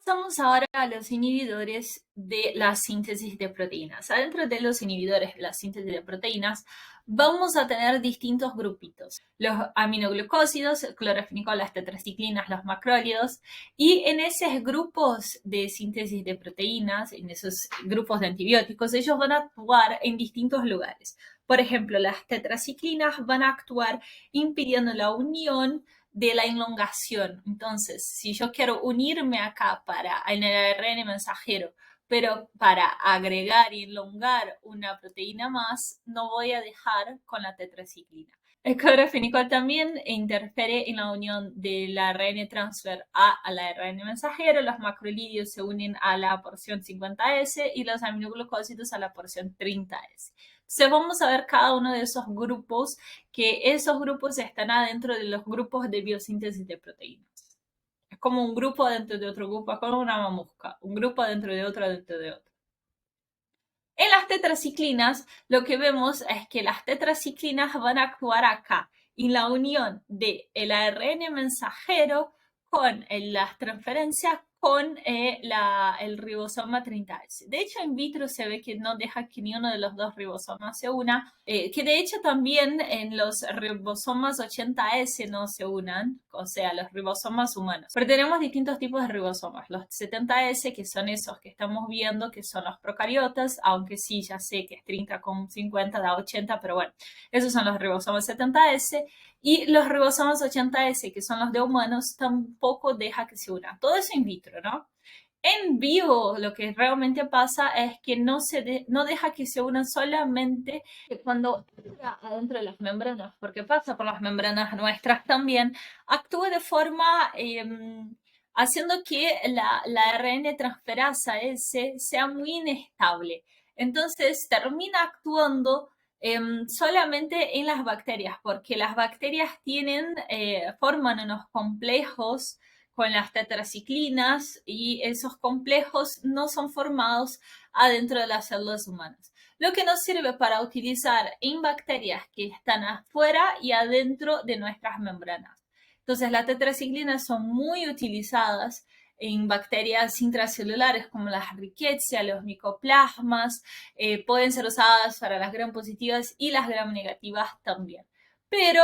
Pasamos ahora a los inhibidores de la síntesis de proteínas. Adentro de los inhibidores de la síntesis de proteínas vamos a tener distintos grupitos. Los aminoglucósidos, clorofenicol, las tetraciclinas, los macrólidos. Y en esos grupos de síntesis de proteínas, en esos grupos de antibióticos, ellos van a actuar en distintos lugares. Por ejemplo, las tetraciclinas van a actuar impidiendo la unión de la elongación. Entonces, si yo quiero unirme acá en el ARN mensajero, pero para agregar y elongar una proteína más, no voy a dejar con la tetraciclina. El clorofenicol también interfiere en la unión del ARN transfer al ARN mensajero. Los macrolídeos se unen a la porción 50S y los aminoglucósidos a la porción 30S. Entonces vamos a ver cada uno de esos grupos, que esos grupos están adentro de los grupos de biosíntesis de proteínas. Es como un grupo dentro de otro grupo, es como una mamusca, un grupo dentro de otro, dentro de otro. En las tetraciclinas, lo que vemos es que las tetraciclinas van a actuar acá, en la unión del ARN mensajero con las transferencias con el ribosoma 30S. De hecho, in vitro se ve que no deja que ni uno de los dos ribosomas se una, que de hecho también en los ribosomas 80S no se unan, o sea, los ribosomas humanos. Pero tenemos distintos tipos de ribosomas. Los 70S, que son esos que estamos viendo, que son los procariotas, aunque sí, ya sé que es 30 con 50 da 80, pero bueno, esos son los ribosomas 70S. Y los ribosomas 80S, que son los de humanos, tampoco deja que se unan. Todo eso in vitro, ¿no? En vivo, lo que realmente pasa es que no deja que se unan solamente cuando entra adentro de las membranas, porque pasa por las membranas nuestras también, actúa de forma haciendo que la ARN transferasa S sea muy inestable. Entonces termina actuando solamente en las bacterias, porque las bacterias forman unos complejos con las tetraciclinas y esos complejos no son formados adentro de las células humanas. Lo que nos sirve para utilizar en bacterias que están afuera y adentro de nuestras membranas. Entonces, las tetraciclinas son muy utilizadas en bacterias intracelulares como las Rickettsia, los micoplasmas, pueden ser usadas para las gram positivas y las gram negativas también. Pero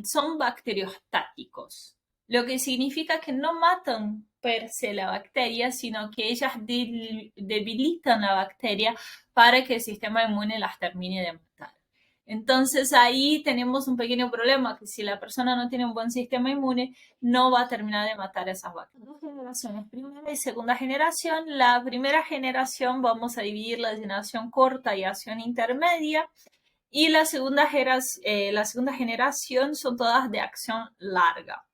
son bacteriostáticos, lo que significa que no matan per se la bacteria, sino que ellas debilitan la bacteria para que el sistema inmune las termine de matar. Entonces ahí tenemos un pequeño problema, que si la persona no tiene un buen sistema inmune, no va a terminar de matar a esas bacterias. Dos generaciones, primera y segunda generación. La primera generación vamos a dividirla en acción corta y acción intermedia. Y la segunda generación son todas de acción larga.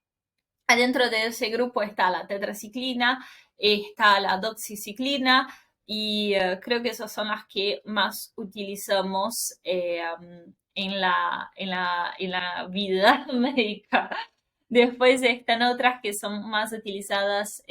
Adentro de ese grupo está la tetraciclina, está la doxiciclina y creo que esas son las que más utilizamos en la vida médica. Después están otras que son más utilizadas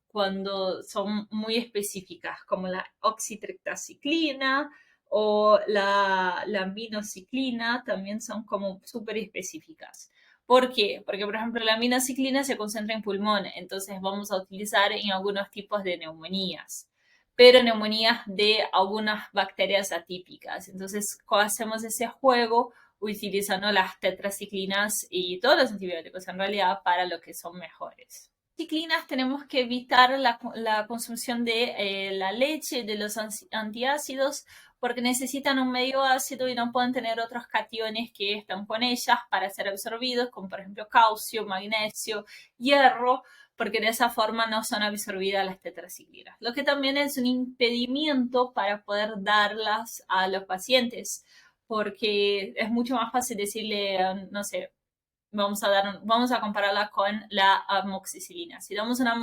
cuando son muy específicas, como la oxitriptaciclina o la aminociclina, también son como súper específicas. ¿Por qué? Porque, por ejemplo, la aminociclina se concentra en pulmón, entonces vamos a utilizar en algunos tipos de neumonías, pero neumonías de algunas bacterias atípicas. Entonces, hacemos ese juego utilizando las tetraciclinas y todos los antibióticos en realidad para lo que son mejores. Ciclinas tenemos que evitar la consumición de la leche, de los antiácidos, porque necesitan un medio ácido y no pueden tener otros cationes que están con ellas para ser absorbidos, como por ejemplo calcio, magnesio, hierro, porque de esa forma no son absorbidas las tetraciclinas. Lo que también es un impedimento para poder darlas a los pacientes, porque es mucho más fácil decirle, no sé, vamos a compararla con la amoxicilina. Si damos una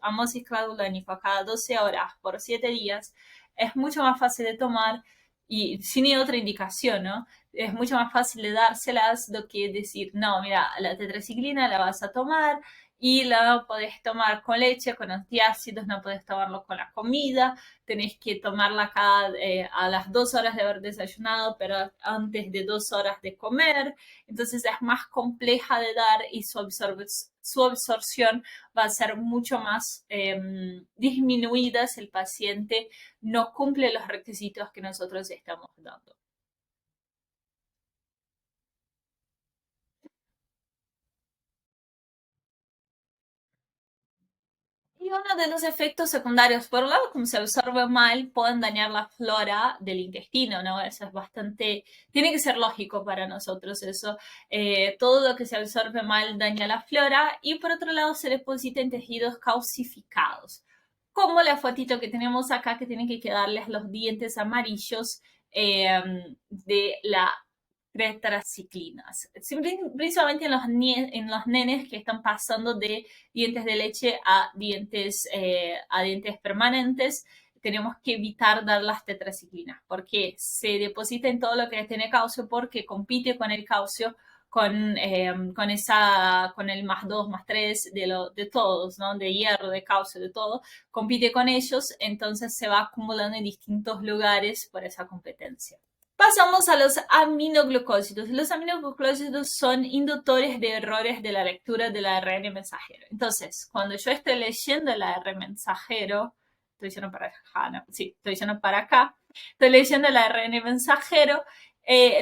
amoxicladulánico a cada 12 horas por 7 días, es mucho más fácil de tomar y sin otra indicación, ¿no? Es mucho más fácil de dárselas do que decir, no, mira, la tetraciclina la vas a tomar y la podés tomar con leche, con antiácidos, no podés tomarlo con la comida, tenés que tomarla a las 2 horas de haber desayunado, pero antes de 2 horas de comer, entonces es más compleja de dar y su absorción va a ser mucho más disminuida si el paciente no cumple los requisitos que nosotros estamos dando. Y uno de los efectos secundarios, por un lado, como se absorbe mal, pueden dañar la flora del intestino, ¿no? Eso es bastante, tiene que ser lógico para nosotros eso. Todo lo que se absorbe mal daña la flora y por otro lado se deposita en tejidos calcificados, como la fotito que tenemos acá que tiene que quedarles los dientes amarillos de la tetraciclinas. Principalmente en los nenes que están pasando de dientes de leche a dientes permanentes, tenemos que evitar dar las tetraciclinas porque se deposita en todo lo que tiene calcio porque compite con el calcio con el más 2 más 3 de todos, ¿no? De hierro, de calcio, de todo, compite con ellos, entonces se va acumulando en distintos lugares por esa competencia. Pasamos a los aminoglucósidos. Los aminoglucósidos son inductores de errores de la lectura del ARN mensajero. Entonces, cuando yo estoy leyendo el ARN mensajero, estoy diciendo para acá, no, sí, estoy diciendo para acá, estoy leyendo el ARN mensajero,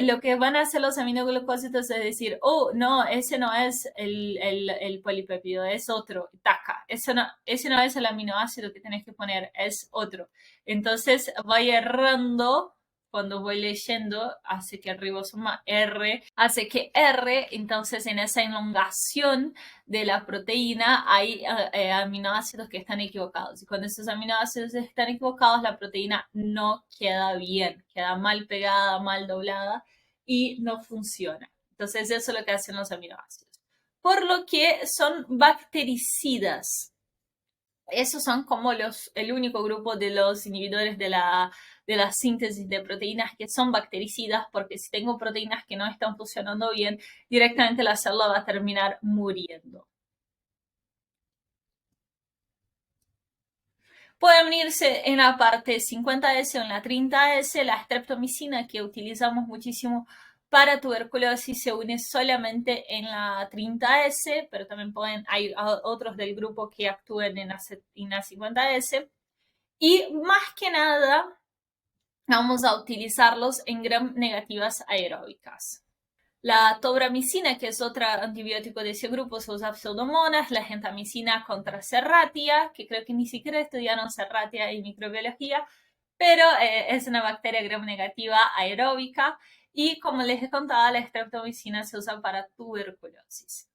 lo que van a hacer los aminoglucósidos es decir, oh, no, ese no es el polipéptido, es otro, taca, ese no es el aminoácido que tenés que poner, es otro. Entonces, vaya errando cuando voy leyendo, hace que el ribosoma R, hace que R, entonces en esa elongación de la proteína hay aminoácidos que están equivocados. Y cuando esos aminoácidos están equivocados, la proteína no queda bien, queda mal pegada, mal doblada y no funciona. Entonces eso es lo que hacen los aminoácidos. Por lo que son bactericidas. Esos son como el único grupo de los inhibidores de la síntesis de proteínas que son bactericidas, porque si tengo proteínas que no están funcionando bien, directamente la célula va a terminar muriendo. Pueden unirse en la parte 50S o en la 30S. La streptomicina que utilizamos muchísimo para tuberculosis se une solamente en la 30S, pero también hay otros del grupo que actúan en la 50S. Y más que nada, vamos a utilizarlos en gram negativas aeróbicas. La tobramicina, que es otro antibiótico de ese grupo, se usa pseudomonas, la gentamicina contra Serratia, que creo que ni siquiera estudiaron Serratia en microbiología, pero es una bacteria gram negativa aeróbica y como les he contado, la streptomicina se usa para tuberculosis.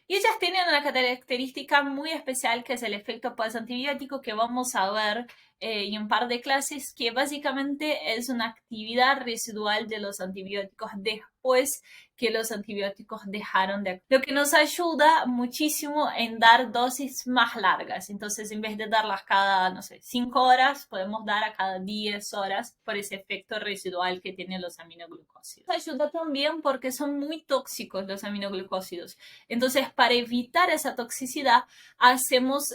Y ellas tienen una característica muy especial que es el efecto post-antibiótico que vamos a ver en un par de clases, que básicamente es una actividad residual de los antibióticos después que los antibióticos dejaron de actuar. Lo que nos ayuda muchísimo en dar dosis más largas. Entonces, en vez de darlas cada, no sé, 5 horas, podemos dar a cada 10 horas por ese efecto residual que tienen los aminoglucósidos. Ayuda también porque son muy tóxicos los aminoglucósidos. Entonces, para evitar esa toxicidad, hacemos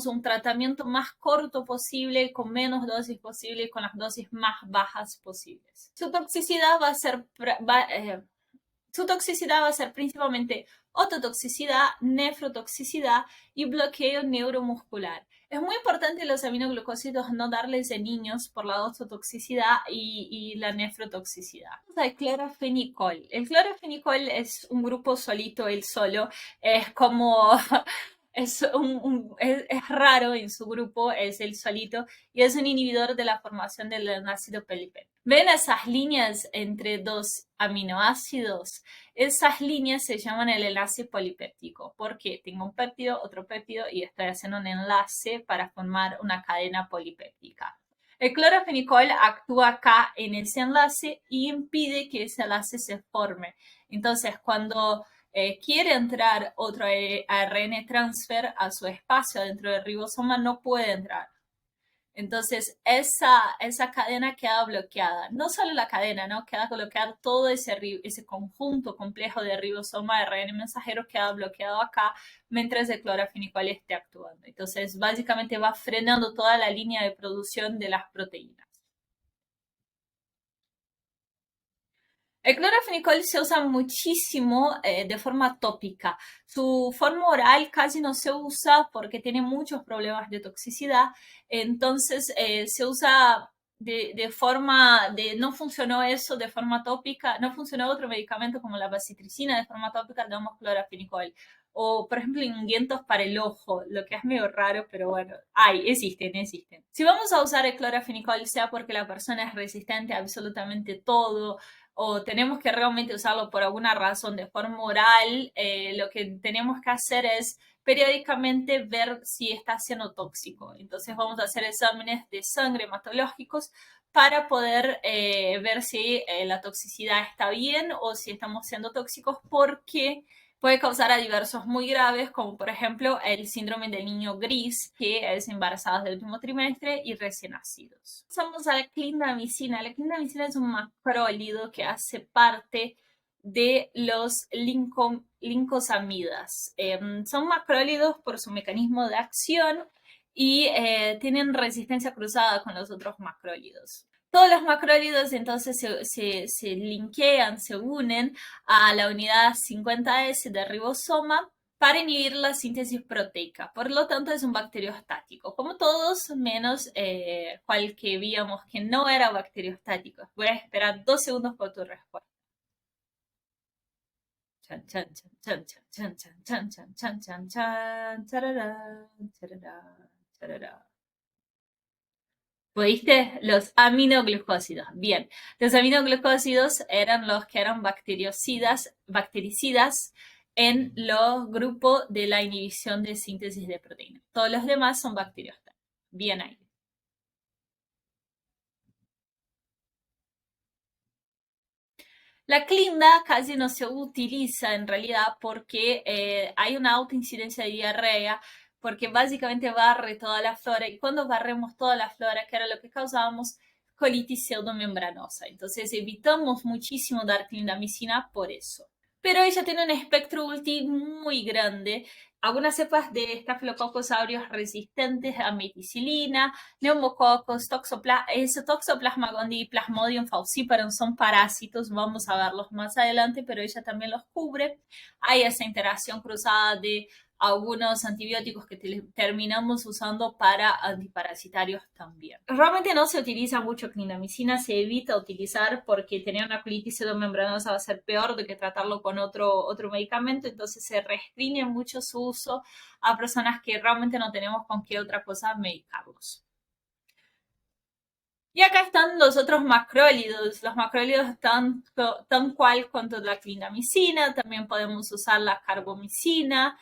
un tratamiento más corto posible, con menos dosis posible, con las dosis más bajas posibles. Su toxicidad va a ser principalmente ototoxicidad, nefrotoxicidad y bloqueo neuromuscular. Es muy importante los aminoglucósidos no darles de niños por la ototoxicidad y la nefrotoxicidad. El clorofenicol. El clorofenicol es un grupo solito, él solo. Es como es raro en su grupo, es el solito, y es un inhibidor de la formación del ácido pelipéptico. ¿Ven esas líneas entre dos aminoácidos? Esas líneas se llaman el enlace polipéptico, porque tengo un péptido, otro péptido, y estoy haciendo un enlace para formar una cadena polipéptica. El clorofenicol actúa acá en ese enlace y impide que ese enlace se forme. Entonces, cuando quiere entrar otro ARN transfer a su espacio dentro del ribosoma, no puede entrar. Entonces, esa cadena queda bloqueada. No solo la cadena, ¿no? Queda bloqueado todo ese conjunto complejo de ribosoma de ARN mensajero queda bloqueado acá mientras el clorafenicol esté actuando. Entonces, básicamente va frenando toda la línea de producción de las proteínas. El clorafenicol se usa muchísimo de forma tópica. Su forma oral casi no se usa porque tiene muchos problemas de toxicidad. Entonces se usa de forma no funcionó eso de forma tópica, no funcionó otro medicamento como la bacitricina de forma tópica, damos clorafenicol. O, por ejemplo, ungüentos para el ojo, lo que es medio raro, pero bueno, existen. Si vamos a usar el clorafenicol, sea porque la persona es resistente a absolutamente todo, o tenemos que realmente usarlo por alguna razón de forma oral, lo que tenemos que hacer es periódicamente ver si está siendo tóxico. Entonces vamos a hacer exámenes de sangre hematológicos para poder ver si la toxicidad está bien o si estamos siendo tóxicos, porque puede causar a diversos muy graves, como por ejemplo el síndrome del niño gris, que es embarazadas del último trimestre y recién nacidos. Pasamos a la clindamicina. La clindamicina es un macrólido que hace parte de los lincosamidas. Son macrólidos por su mecanismo de acción y tienen resistencia cruzada con los otros macrólidos. Todos los macrólidos entonces se linkean, se unen a la unidad 50S de ribosoma para inhibir la síntesis proteica. Por lo tanto, es un bacteriostático, como todos, menos cual que vimos que no era bacteriostático. Voy a esperar 2 segundos por tu respuesta. Chan, chan, chan, chan, chan, chan, chan, chan, chan, chan, chan, charará, charará, charará. ¿Pudiste? Los aminoglucósidos. Bien, los aminoglucósidos eran los que eran bactericidas en los grupos de la inhibición de síntesis de proteína. Todos los demás son bacteriostáticos. Bien ahí. La clinda casi no se utiliza en realidad porque hay una alta incidencia de diarrea, porque básicamente barre toda la flora y cuando barremos toda la flora, que era lo que causábamos, colitis pseudomembranosa. Entonces evitamos muchísimo dar clindamicina por eso. Pero ella tiene un espectro ULTI muy grande. Algunas cepas de Staphylococcus aureus resistentes a meticilina, neumococos, Toxoplasma gondii y Plasmodium falciparum son parásitos, vamos a verlos más adelante, pero ella también los cubre. Hay esa interacción cruzada de algunos antibióticos que terminamos usando para antiparasitarios también. Realmente no se utiliza mucho clindamicina, se evita utilizar porque tener una colitis pseudomembranosa va a ser peor de que tratarlo con otro medicamento, entonces se restringe mucho su uso a personas que realmente no tenemos con qué otra cosa medicarlos. Y acá están los otros macrólidos. Los macrólidos tan cual cuanto la clindamicina, también podemos usar la carbomicina.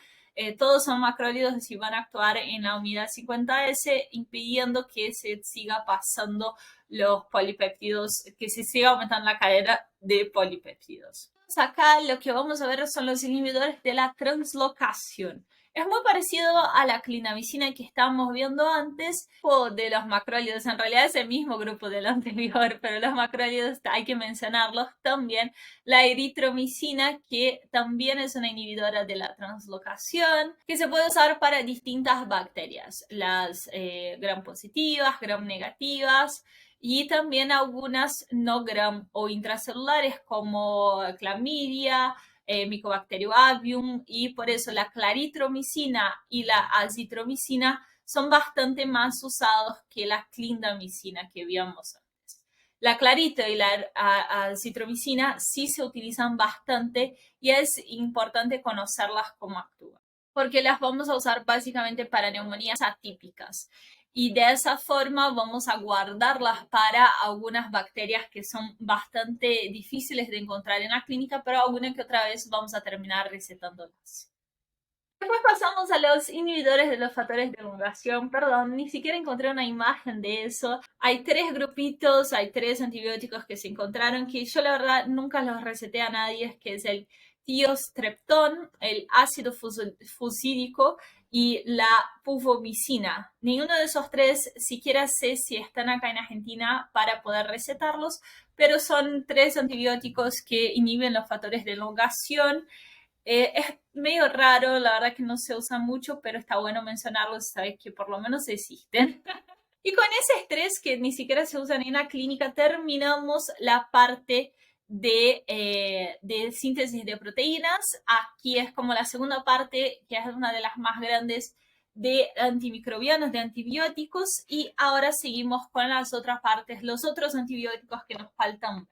Todos son macrólidos y van a actuar en la unidad 50S, impidiendo que se siga pasando los polipéptidos, que se siga aumentando la cadena de polipéptidos. Acá lo que vamos a ver son los inhibidores de la translocación. Es muy parecido a la clindamicina que estábamos viendo antes, o de los macrólidos. En realidad es el mismo grupo del anterior, pero los macrólidos hay que mencionarlos también. La eritromicina, que también es una inhibidora de la translocación, que se puede usar para distintas bacterias, las gram positivas, gram negativas, y también algunas no gram o intracelulares como clamidia, Mycobacterium avium, y por eso la claritromicina y la azitromicina son bastante más usados que la clindamicina que vimos antes. La clarito y la azitromicina sí se utilizan bastante y es importante conocerlas cómo actúan, porque las vamos a usar básicamente para neumonías atípicas. Y de esa forma vamos a guardarlas para algunas bacterias que son bastante difíciles de encontrar en la clínica, pero alguna que otra vez vamos a terminar recetándolas. Después pasamos a los inhibidores de los factores de elongación. Perdón, ni siquiera encontré una imagen de eso. Hay 3 grupitos, hay 3 antibióticos que se encontraron que yo la verdad nunca los receté a nadie, que es el tiostreptón, el ácido fusídico y la pufomicina. Ninguno de esos tres siquiera sé si están acá en Argentina para poder recetarlos, pero son tres antibióticos que inhiben los factores de elongación. Es medio raro, la verdad que no se usan mucho, pero está bueno mencionarlos, sabes que por lo menos existen. Y con ese estrés que ni siquiera se usan en la clínica, terminamos la parte de síntesis de proteínas. Aquí es como la segunda parte, que es una de las más grandes de antimicrobianos, de antibióticos. Y ahora seguimos con las otras partes, los otros antibióticos que nos faltan.